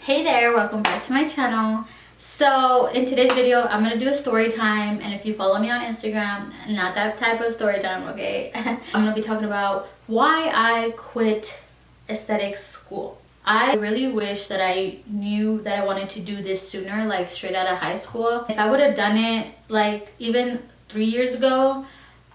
Hey there, welcome back to my channel. So in today's video I'm gonna do a story time, and if you follow me on Instagram, not that type of story time, okay? I'm gonna be talking about why I quit aesthetics school. I really wish that I knew that I wanted to do this sooner, like straight out of high school. If I would have done it like even 3 years ago,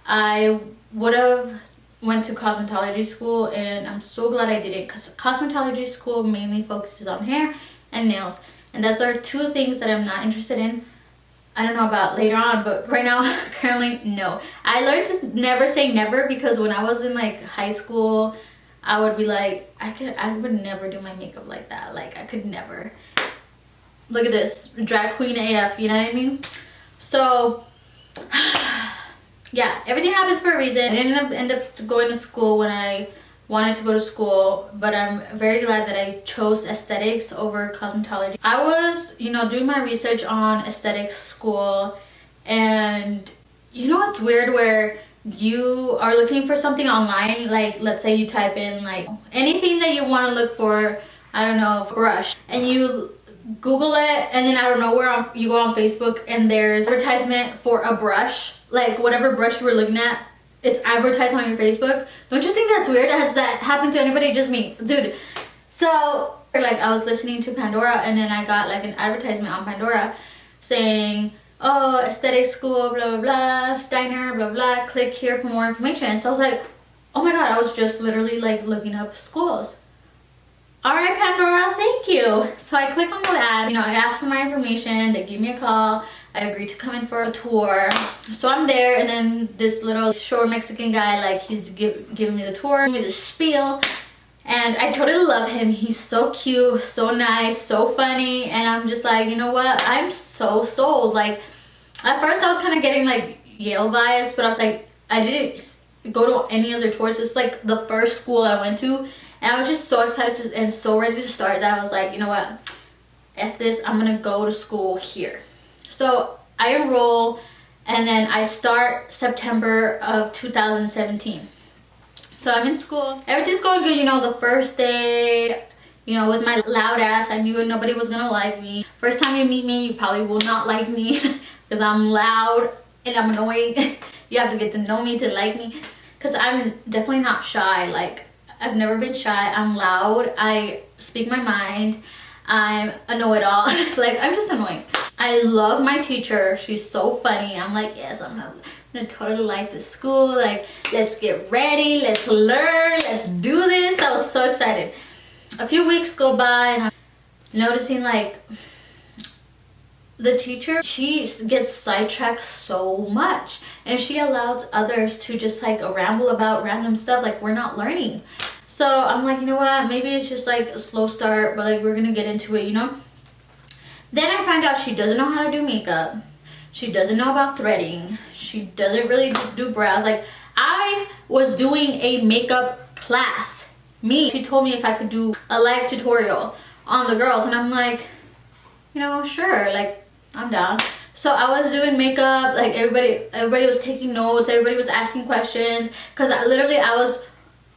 I would have went to cosmetology school, and I'm so glad I didn't, because cosmetology school mainly focuses on hair and nails, and those are two things that I'm not interested in. I don't know about later on, but right now currently no. I learned to never say never, because when I was in like high school I would be like, I would never do my makeup like that. Like I could never. Look at this, drag queen AF, you know what I mean? So yeah, everything happens for a reason. I didn't end up going to school when I wanted to go to school, but I'm very glad that I chose aesthetics over cosmetology. I was, doing my research on aesthetics school, and it's weird where you are looking for something online, like let's say you type in like anything that you want to look for, I don't know, brush, and you Google it, and then I don't know where you go on Facebook and there's advertisement for a brush, like whatever brush you were looking at, it's advertised on your Facebook. Don't you think that's weird? Has that happened to anybody? Just me, dude. So like I was listening to Pandora, and then I got like an advertisement on Pandora saying, oh, aesthetic school, blah blah blah, Steiner, blah blah, click here for more information. So I was like, oh my god, I was just literally like looking up schools. All right, Pandora, thank you. So I click on the ad, I asked for my information, they gave me a call, I agreed to come in for a tour. So I'm there, and then this little short Mexican guy, like he's giving me the tour, giving me the spiel, and I totally love him. He's so cute, so nice, so funny, and I'm just like, you know what, I'm so sold. Like at first I was kind of getting like Yale vibes, but I was like, I didn't go to any other tours. It's like the first school I went to, and I was just so excited and so ready to start that I was like, you know what, F this, I'm gonna go to school here. So I enroll, and then I start September of 2017. So I'm in school, everything's going good. The first day, with my loud ass, I knew nobody was gonna like me. First time you meet me, you probably will not like me because I'm loud and I'm annoying. You have to get to know me to like me, because I'm definitely not shy. Like I've never been shy. I'm loud, I speak my mind, I'm a know-it-all. Like I'm just annoying. I love my teacher, she's so funny. I'm like, yes, I'm gonna totally like this school. Like let's get ready, let's learn, let's do this. I was so excited. A few weeks go by, and I'm noticing like the teacher, she gets sidetracked so much, and she allows others to just like ramble about random stuff, like we're not learning. So I'm like, you know what, maybe it's just like a slow start, but like we're gonna get into it. Then I find out she doesn't know how to do makeup, she doesn't know about threading, she doesn't really do brows. Like I was doing a makeup class, she told me if I could do a live tutorial on the girls, and I'm like, sure, like I'm down. So I was doing makeup, like everybody was taking notes, everybody was asking questions, because I was,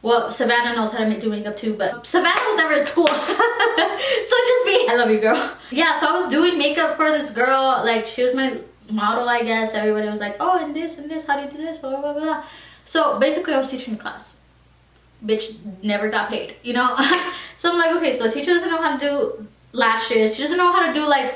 well, Savannah knows how to do makeup too, but Savannah was never at school. So just me. I love you, girl. Yeah, so I was doing makeup for this girl, like she was my model, I guess. Everybody was like, oh, and this, how do you do this, blah blah blah. So basically I was teaching the class. Bitch never got paid, So I'm like, okay, so the teacher doesn't know how to do lashes, she doesn't know how to do like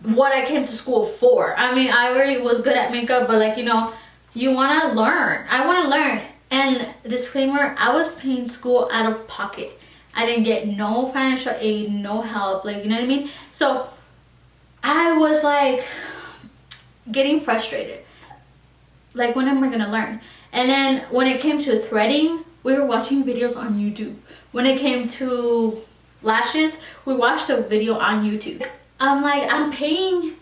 what I came to school for. I mean, I already was good at makeup, but like, you want to learn. I want to learn. And disclaimer, I was paying school out of pocket. I didn't get no financial aid, no help, like, you know what I mean? So I was like getting frustrated, like when am I gonna learn? And then when it came to threading, we were watching videos on YouTube. When it came to lashes, we watched a video on YouTube. I'm like, I'm paying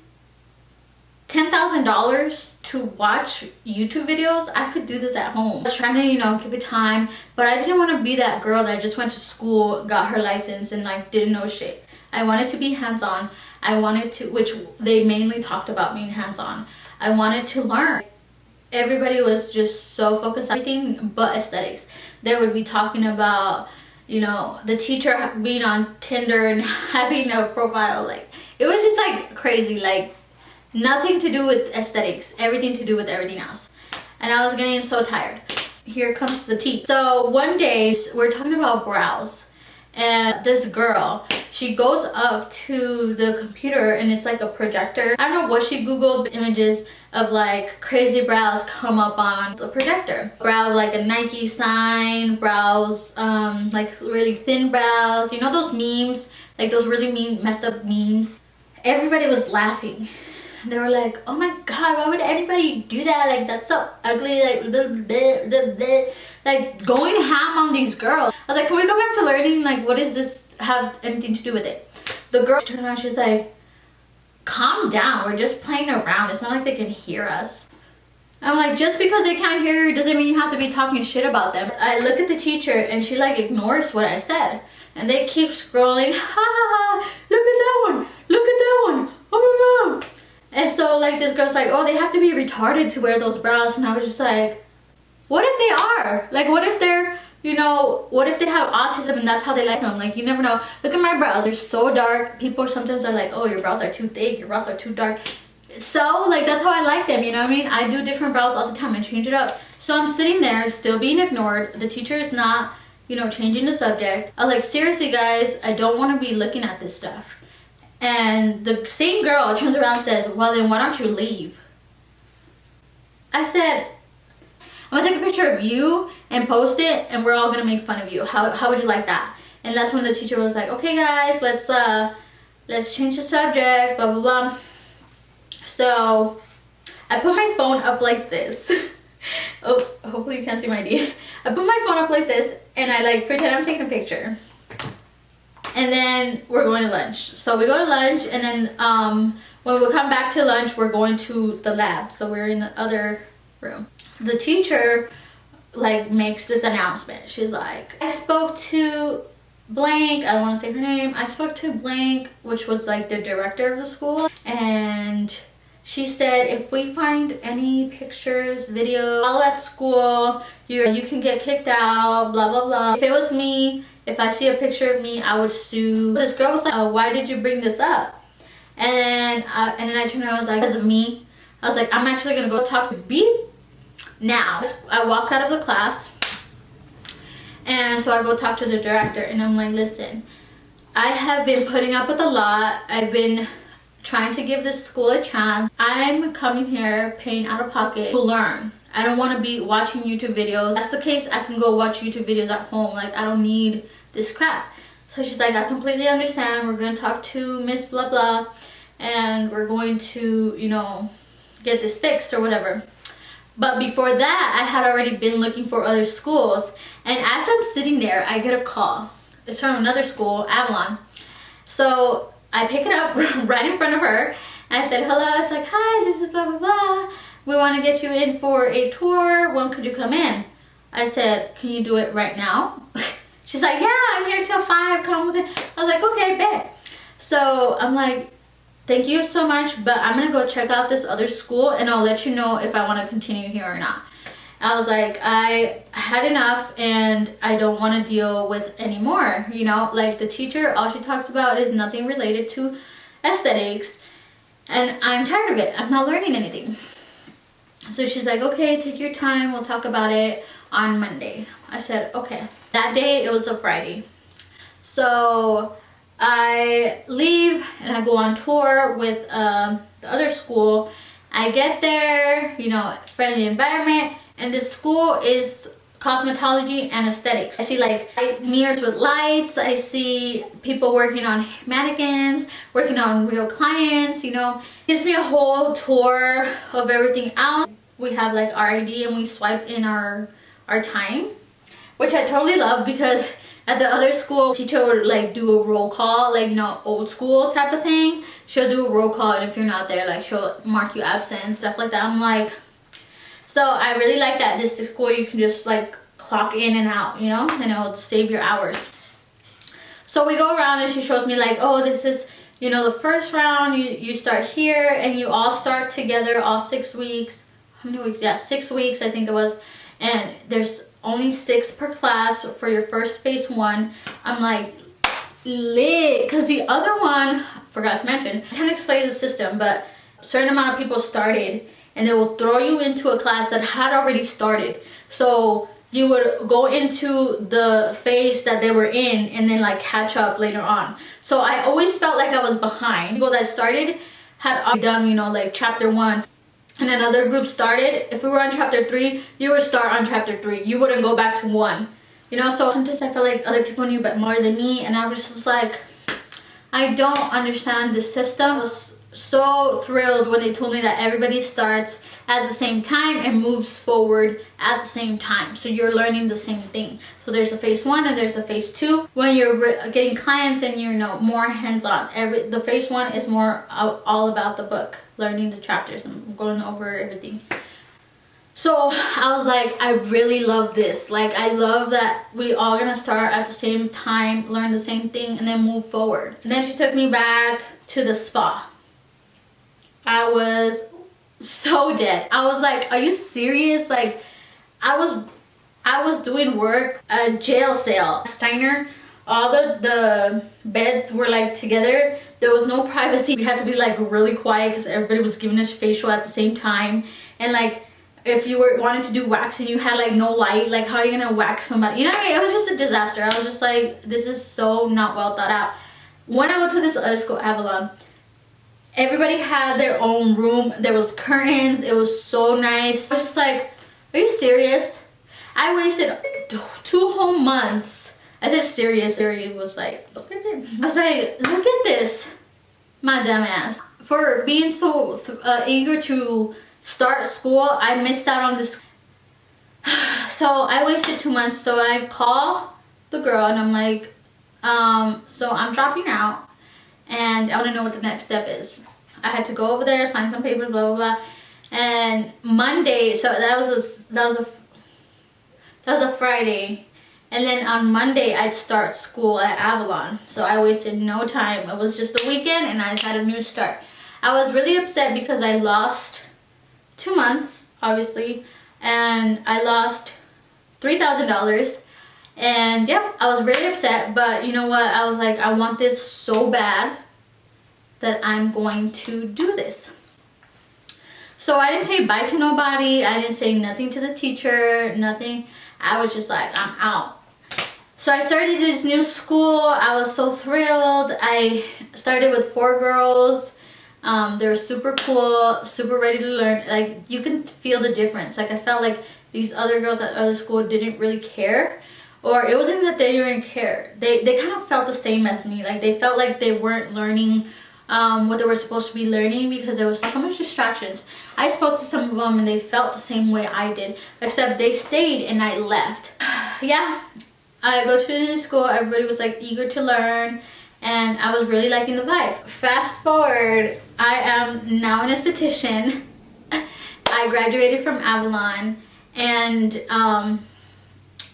$10,000 to watch YouTube videos. I could do this at home. I was trying to, give it time, but I didn't want to be that girl that just went to school, got her license, and like didn't know shit. I wanted to be hands-on. I wanted to, which they mainly talked about being hands-on. I wanted to learn. Everybody was just so focused on everything but aesthetics. They would be talking about you know, the teacher being on Tinder and having a profile. Like, it was just like crazy, like nothing to do with aesthetics, everything to do with everything else. And I was getting so tired. Here comes the tea. So one day we're talking about brows, and this girl, she goes up to the computer and it's like a projector. I don't know what she googled, images of like crazy brows come up on the projector. Brow like a Nike sign, brows like really thin brows, you know those memes, like those really mean messed up memes. Everybody was laughing. They were like, oh my god, why would anybody do that? Like, that's so ugly, like little bit, like going ham on these girls. I was like, can we go back to learning, like what does this have anything to do with it? The girl turned around, she's like, calm down, we're just playing around, it's not like they can hear us. I'm like, just because they can't hear you doesn't mean you have to be talking shit about them. I look at the teacher and she like ignores what I said, and they keep scrolling. Ha ha ha, look at that one, look at that one, oh my god. And so like this girl's like, oh, they have to be retarded to wear those brows. And I was just like, what if they are? Like, what if they're, you know, what if they have autism and that's how they like them? Like, you never know. Look at my brows, they're so dark. People sometimes are like, oh, your brows are too thick, your brows are too dark. So like, that's how I like them, you know what I mean? I do different brows all the time and change it up. So I'm sitting there still being ignored. The teacher is not, you know, changing the subject. I'm like, seriously guys, I don't want to be looking at this stuff. And the same girl turns around and says, well then why don't you leave? I said, I'm gonna take a picture of you and post it and we're all gonna make fun of you. How would you like that? And that's when the teacher was like, okay guys, let's change the subject, blah blah blah. So I put my phone up like this. Oh, hopefully you can't see my ID. I put my phone up like this and I like pretend I'm taking a picture. And then we're going to lunch. So we go to lunch, and then when we come back to lunch, we're going to the lab. So we're in the other room. The teacher like makes this announcement. She's like, I spoke to blank, I don't want to say her name. I spoke to blank, which was like the director of the school. And she said, if we find any pictures, videos, all at school, you can get kicked out, blah, blah, blah. If it was me, if I see a picture of me, I would sue. This girl was like, why did you bring this up? And then I turned around, I was like, because of me. I was like, I'm actually gonna go talk to B now. I walk out of the class, and so I go talk to the director, and I'm like, listen, I have been putting up with a lot. I've been trying to give this school a chance. I'm coming here paying out of pocket to learn. I don't want to be watching YouTube videos. If that's the case, I can go watch YouTube videos at home. Like, I don't need this crap. So she's like, I completely understand. We're going to talk to Miss blah blah, and we're going to, you know, get this fixed or whatever. But before that, I had already been looking for other schools. And as I'm sitting there, I get a call. It's from another school, Avalon. So I pick it up right in front of her. And I said, hello. I was like, hi, this is blah, blah, blah. We want to get you in for a tour. When could you come in? I said, can you do it right now? She's like, yeah, I'm here till 5. Come with it. I was like, okay, bet. So I'm like, thank you so much, but I'm going to go check out this other school and I'll let you know if I want to continue here or not. I was like, I had enough and I don't want to deal with anymore. You know, like the teacher, all she talks about is nothing related to aesthetics. And I'm tired of it. I'm not learning anything. So she's like, okay, take your time. We'll talk about it on Monday. I said, okay. That day, it was a Friday. So I leave and I go on tour with the other school. I get there, you know, friendly environment. And this school is cosmetology and aesthetics. I see like mirrors with lights. I see people working on mannequins, working on real clients, you know. Gives me a whole tour of everything else. We have like our ID and we swipe in our time, which I totally love, because at the other school, teacher would like do a roll call, like, you know, old school type of thing. She'll do a roll call, and if you're not there, like she'll mark you absent and stuff like that. I'm like, so I really like that this school you can just like clock in and out, you know, and it'll save your hours. So we go around and she shows me like, oh, this is, you know, the first round, you start here and you all start together all 6 weeks. How many weeks? Yeah, 6 weeks I think it was. And there's only 6 per class for your first phase 1. I'm like lit, because the other one, forgot to mention, I can't explain the system, but a certain amount of people started and they will throw you into a class that had already started. So you would go into the phase that they were in and then like catch up later on. So I always felt like I was behind. People that started had already done, you know, like chapter 1, and another group started. If we were on chapter 3, you would start on chapter 3. You wouldn't go back to 1. You know, so sometimes I felt like other people knew but more than me, and I was just like, I don't understand the system. I was so thrilled when they told me that everybody starts at the same time and moves forward at the same time, so you're learning the same thing. So there's a phase 1 and there's a phase 2 when you're getting clients and you're, you know, more hands-on. The phase 1 is more all about the book, learning the chapters and going over everything. So I was like, I really love this. Like, I love that we all gonna start at the same time, learn the same thing, and then move forward. And then she took me back to the spa. I was so dead. I was like, are you serious? Like, I was doing work, a jail cell. Steiner, all the beds were like together. There was no privacy. We had to be like really quiet because everybody was giving us facial at the same time. And like, if you wanted to do waxing, you had like no light. Like, how are you gonna wax somebody? You know what I mean? It was just a disaster. I was just like, this is so not well thought out. When I go to this other school, Avalon, everybody had their own room. There was curtains. It was so nice. I was just like, are you serious? I wasted 2 whole months. I said serious. Siri was like, I was like, look at this, my dumb ass. For being so eager to start school, I missed out on this. So I wasted 2 months. So I call the girl and I'm like, so I'm dropping out and I want to know what the next step is. I had to go over there, sign some papers, blah blah blah. And Monday, so that was a Friday, and then on Monday I'd start school at Avalon. So I wasted no time. It was just a weekend and I had a new start. I was really upset because I lost 2 months, obviously, and I lost $3,000. And yep, I was really upset, but you know what? I was like, I want this so bad that I'm going to do this. So I didn't say bye to nobody. I didn't say nothing to the teacher, nothing. I was just like, I'm out. So I started this new school. I was so thrilled. I started with 4 girls. They were super cool, super ready to learn. Like, you can feel the difference. Like, I felt like these other girls at other school didn't really care. Or it wasn't that they didn't care. They kind of felt the same as me. Like, they felt like they weren't learning what they were supposed to be learning because there was so much distractions. I spoke to some of them and they felt the same way I did, except they stayed and I left. Yeah, I go to this school. Everybody was like eager to learn and I was really liking the vibe. Fast forward, I am now an esthetician. I graduated from Avalon, and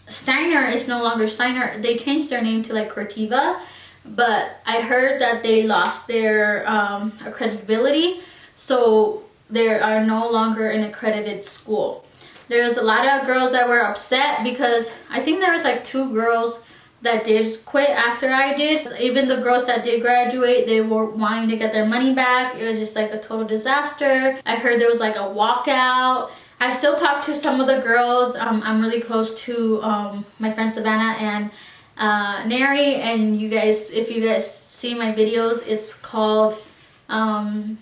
Steiner is no longer Steiner. They changed their name to like Cortiva, but I heard that they lost their accreditability, so they are no longer an accredited school. There's a lot of girls that were upset because I think there was like 2 girls that did quit after I did. Even the girls that did graduate, they were wanting to get their money back. It was just like a total disaster. I heard there was like a walkout. I still talk to some of the girls. I'm really close to my friend Savannah and Neri, and you guys, if you guys see my videos, it's called Never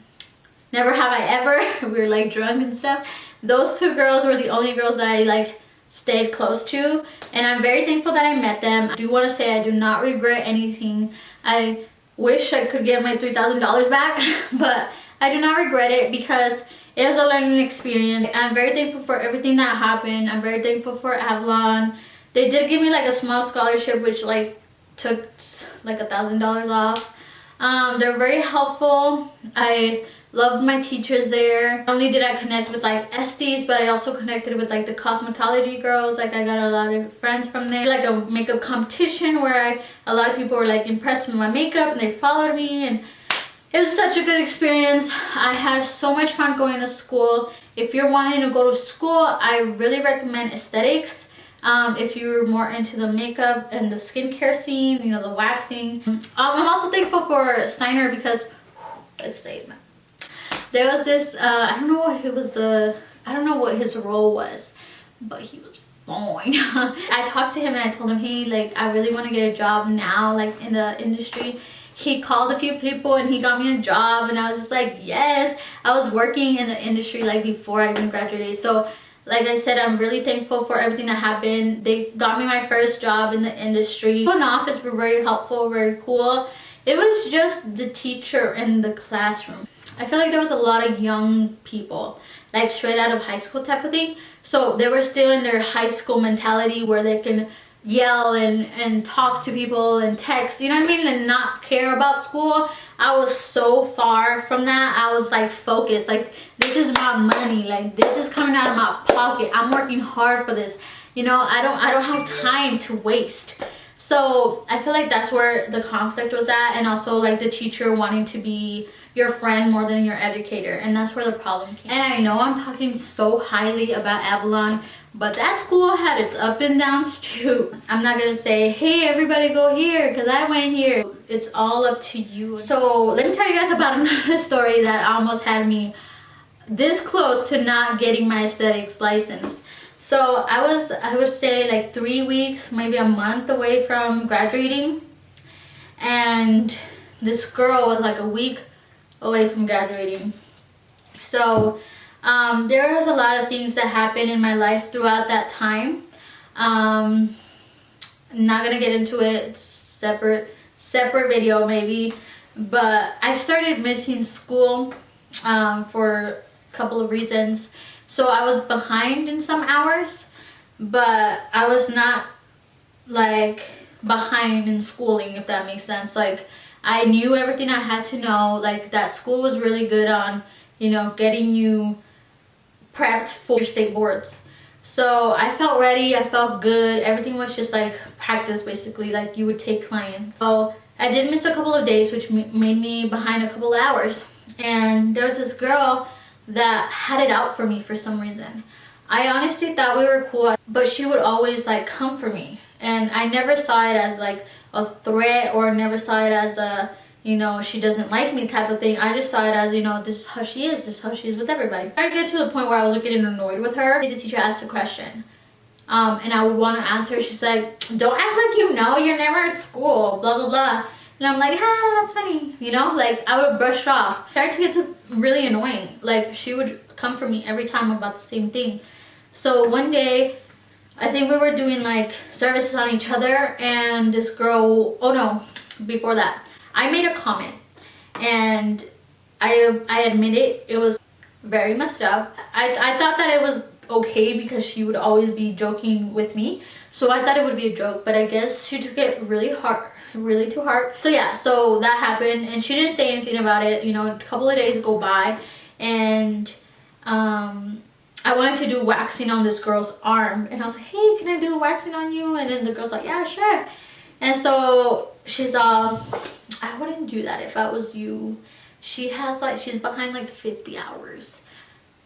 Have I Ever. We were like drunk and stuff. Those 2 girls were the only girls that I like stayed close to, and I'm very thankful that I met them. I do want to say I do not regret anything. I wish I could get my $3,000 back, but I do not regret it because it was a learning experience. I'm very thankful for everything that happened. I'm very thankful for Avalon. They did give me like a small scholarship, which like took like $1,000 off. They're very helpful. I loved my teachers there. Not only did I connect with like Estes, but I also connected with like the cosmetology girls. Like, I got a lot of friends from there. Like a makeup competition where a lot of people were like impressed with my makeup and they followed me, and it was such a good experience. I had so much fun going to school. If you're wanting to go to school, I really recommend Esthetics. If you're more into the makeup and the skincare scene, you know, the waxing. I'm also thankful for Steiner because, let's say, there was this, I don't know what his role was, but he was fine. I talked to him and I told him, hey, like, I really want to get a job now, like, in the industry. He called a few people and he got me a job, and I was just like, yes. I was working in the industry like before I even graduated. So like I said, I'm really thankful for everything that happened. They got me my first job in the industry. People in the office were very helpful, very cool. It was just the teacher in the classroom. I feel like there was a lot of young people, like straight out of high school type of thing. So they were still in their high school mentality where they can yell and talk to people and text, you know what I mean, and not care about school. I was so far from that. I was like focused, like, this is my money, like, this is coming out of my pocket. I'm working hard for this, you know. I don't have time to waste. So I feel like that's where the conflict was at, and also like the teacher wanting to be your friend more than your educator, and that's where the problem came. And I know I'm talking so highly about Avalon, but that school had its up and downs too. I'm not gonna say, hey, everybody go here, because I went here. It's all up to you. So let me tell you guys about another story that almost had me this close to not getting my aesthetics license. So I would say like 3 weeks, maybe a month away from graduating, and this girl was like a week away from graduating. So there was a lot of things that happened in my life throughout that time. I'm not gonna get into it, separate video maybe, but I started missing school for a couple of reasons. So I was behind in some hours, but I was not like behind in schooling, if that makes sense. Like, I knew everything I had to know. Like, that school was really good on, you know, getting you prepped for your state boards. So I felt ready, I felt good. Everything was just like practice, basically, like you would take clients. So I did miss a couple of days, which made me behind a couple of hours. And there was this girl that had it out for me for some reason. I honestly thought we were cool, but she would always like come for me. And I never saw it as like a threat, or never saw it as a, you know, she doesn't like me type of thing. I just saw it as, you know, this is how she is, this is how she is with everybody. I get to the point where I was getting annoyed with her. The teacher asked a question, and I would want to answer. She's like, don't act like you know, you're never at school, blah blah blah. And I'm like, ah, that's funny, you know, like I would brush off. It started to get to really annoying. Like, she would come for me every time about the same thing. So one day, I think we were doing like services on each other, and this girl, oh no, before that, I made a comment, and I admit it was very messed up. I thought that it was okay because she would always be joking with me, so I thought it would be a joke, but I guess she took it really to heart. So yeah, so that happened, and she didn't say anything about it. You know, a couple of days go by, and I wanted to do waxing on this girl's arm, and I was like, hey, can I do waxing on you? And then the girl's like, yeah, sure. And so she's I wouldn't do that if I was you. She's behind like 50 hours.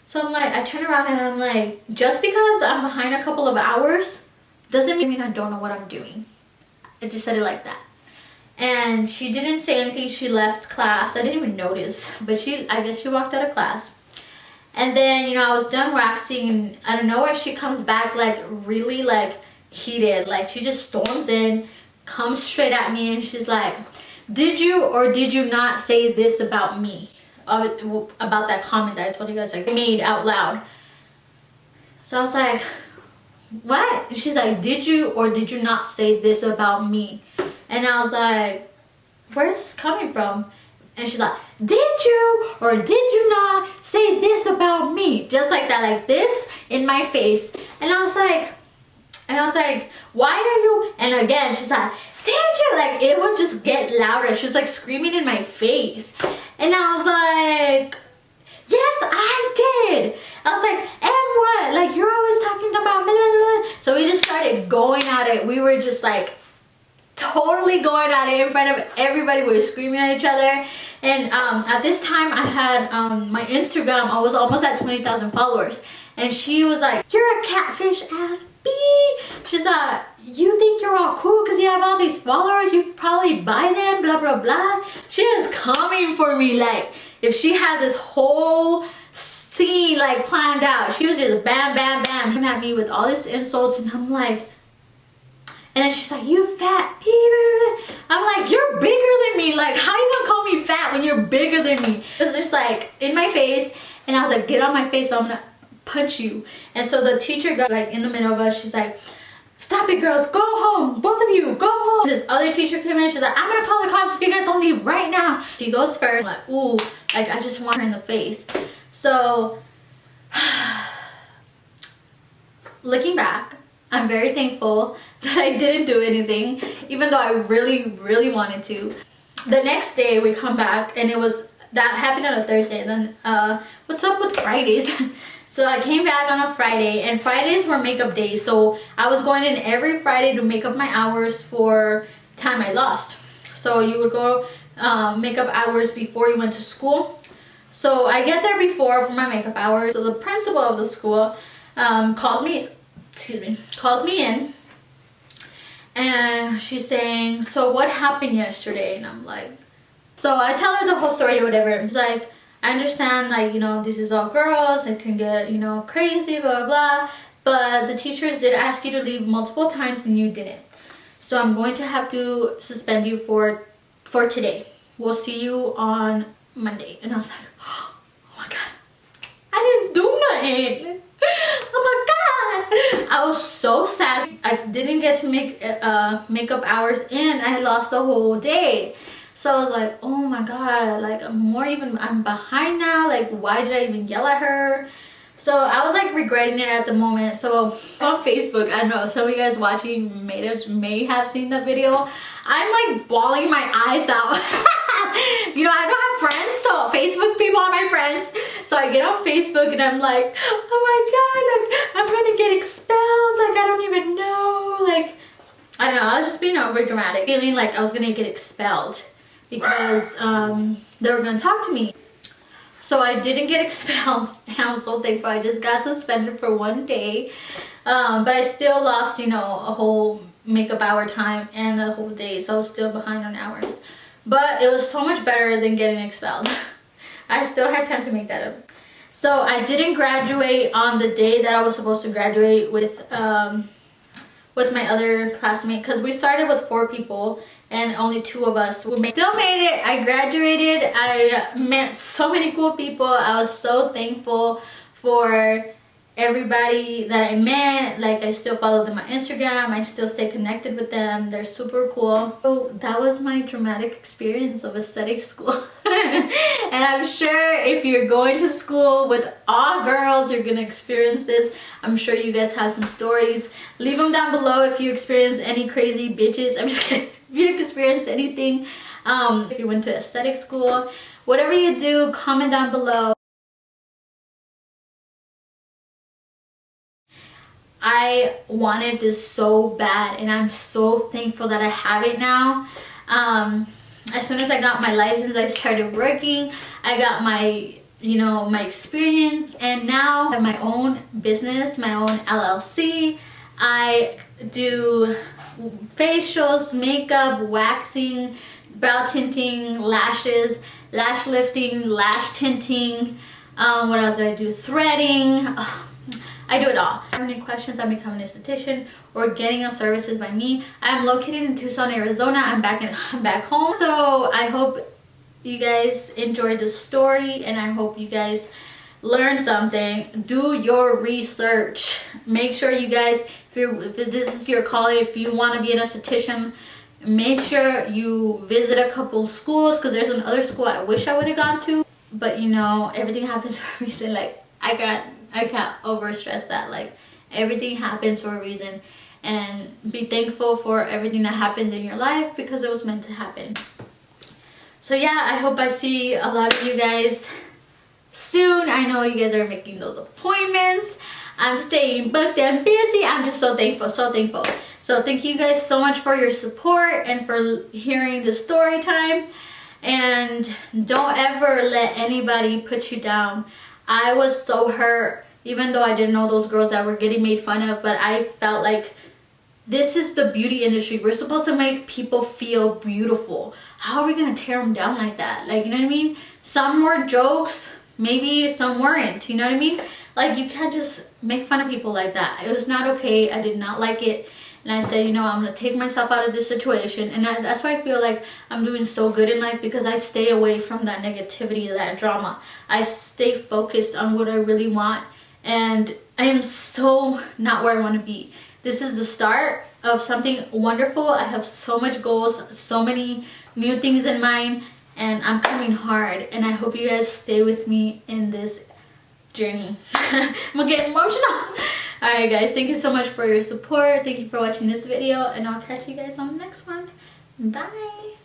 So I'm like, I turn around and I'm like, just because I'm behind a couple of hours doesn't mean I don't know what I'm doing. I just said it like that. And she didn't say anything. She left class. I didn't even notice, but I guess she walked out of class. And then, you know, I was done waxing, and I don't know if she comes back like really like heated. Like, she just storms in, comes straight at me, and she's like, did you or did you not say this about me? About that comment that I told you guys, like, I made out loud. So I was like, what? And she's like, did you or did you not say this about me? And I was like, where's this coming from? And she's like, did you or did you not say this about me? Just like that, like this in my face. And I was like, why are you? And again, she's like, did you? Like, it would just get louder. She was like screaming in my face. And I was like, yes, I did. I was like, and what? Like, you're always talking about blah, blah, blah. So we just started going at it. We were just like totally going at it in front of everybody. We were screaming at each other. And at this time, I had my Instagram. I was almost at 20,000 followers. And she was like, you're a catfish ass B. She's like, you think you're all cool because you have all these followers, you probably buy them, blah blah blah. She is coming for me like if she had this whole scene like planned out. She was just bam bam bam coming at me with all these insults, and I'm like, and then she's like, you fat baby. I'm like, you're bigger than me. Like, how you gonna call me fat when you're bigger than me? It was just like in my face, and I was like, get on my face, I'm gonna punch you. And so the teacher got like in the middle of us. She's like, stop it, girls, go home, both of you, go home. This other teacher came in, she's like, I'm gonna call the cops if you guys don't leave right now. She goes first. I'm like, ooh, like I just want her in the face. So looking back, I'm very thankful that I didn't do anything, even though I really wanted to. The next day we come back, and it was, that happened on a Thursday. And then what's up with Fridays? So I came back on a Friday, and Fridays were makeup days. So I was going in every Friday to make up my hours for time I lost. So you would go make up hours before you went to school. So I get there before for my makeup hours. So the principal of the school calls me in, and she's saying, so what happened yesterday? And I'm like, so I tell her the whole story or whatever. It's like, I understand, like, you know, this is all girls, it can get, you know, crazy, blah blah blah, but the teachers did ask you to leave multiple times and you didn't, so I'm going to have to suspend you for today. We'll see you on Monday. And I was like, oh my god, I didn't do nothing. Oh my god, I was so sad. I didn't get to make makeup hours, and I lost the whole day. So I was like, oh my god, like I'm behind now. Like, why did I even yell at her? So I was like regretting it at the moment. So on Facebook, I don't know, some of you guys watching may have seen the video. I'm like bawling my eyes out. You know, I don't have friends, so Facebook people are my friends. So I get on Facebook and I'm like, oh my god, like I'm gonna get expelled. Like, I don't even know. Like, I don't know, I was just being over dramatic, feeling like I was gonna get expelled because they were gonna talk to me. So I didn't get expelled, and I was so thankful. I just got suspended for one day, but I still lost, you know, a whole makeup hour time and a whole day, so I was still behind on hours. But it was so much better than getting expelled. I still had time to make that up. So I didn't graduate on the day that I was supposed to graduate with my other classmate, because we started with 4 people and only 2 of us still made it. I graduated. I met so many cool people. I was so thankful for everybody that I met. Like, I still follow them on Instagram. I still stay connected with them. They're super cool. So that was my dramatic experience of aesthetic school. And I'm sure if you're going to school with all girls, you're gonna experience this. I'm sure you guys have some stories. Leave them down below if you experience any crazy bitches. I'm just kidding. If you experienced anything, if you went to aesthetic school, whatever you do, comment down below. I wanted this so bad, and I'm so thankful that I have it now. As soon as I got my license, I started working. I got my, you know, my experience, and now I have my own business, my own LLC. I do facials, makeup, waxing, brow tinting, lashes, lash lifting, lash tinting. What else do I do? Threading. I do it all. If you have any questions on becoming an esthetician or getting your services by me, I'm located in Tucson, Arizona. I'm back home. So I hope you guys enjoyed this story, and I hope you guys learned something. Do your research. Make sure you guys, if this is your calling, if you want to be an esthetician, make sure you visit a couple schools, because there's another school I wish I would have gone to, but you know, everything happens for a reason. Like, I can't over stress that. Like, everything happens for a reason, and be thankful for everything that happens in your life, because it was meant to happen. So yeah, I hope I see a lot of you guys soon. I know you guys are making those appointments. I'm staying booked and busy. I'm just so thankful, so thankful. So thank you guys so much for your support and for hearing the story time. And don't ever let anybody put you down. I was so hurt even though I didn't know those girls that were getting made fun of, but I felt like this is the beauty industry. We're supposed to make people feel beautiful. How are we gonna tear them down like that? Like, you know what I mean? Some were jokes, maybe some weren't, you know what I mean? Like, you can't just make fun of people like that. It was not okay. I did not like it. And I said, you know, I'm gonna take myself out of this situation. And that's why I feel like I'm doing so good in life, because I stay away from that negativity, that drama. I stay focused on what I really want. And I am so not where I want to be. This is the start of something wonderful. I have so much goals, so many new things in mind, and I'm coming hard. And I hope you guys stay with me in this journey. I'm gonna get emotional. Alright guys, thank you so much for your support. Thank you for watching this video, and I'll catch you guys on the next one. Bye.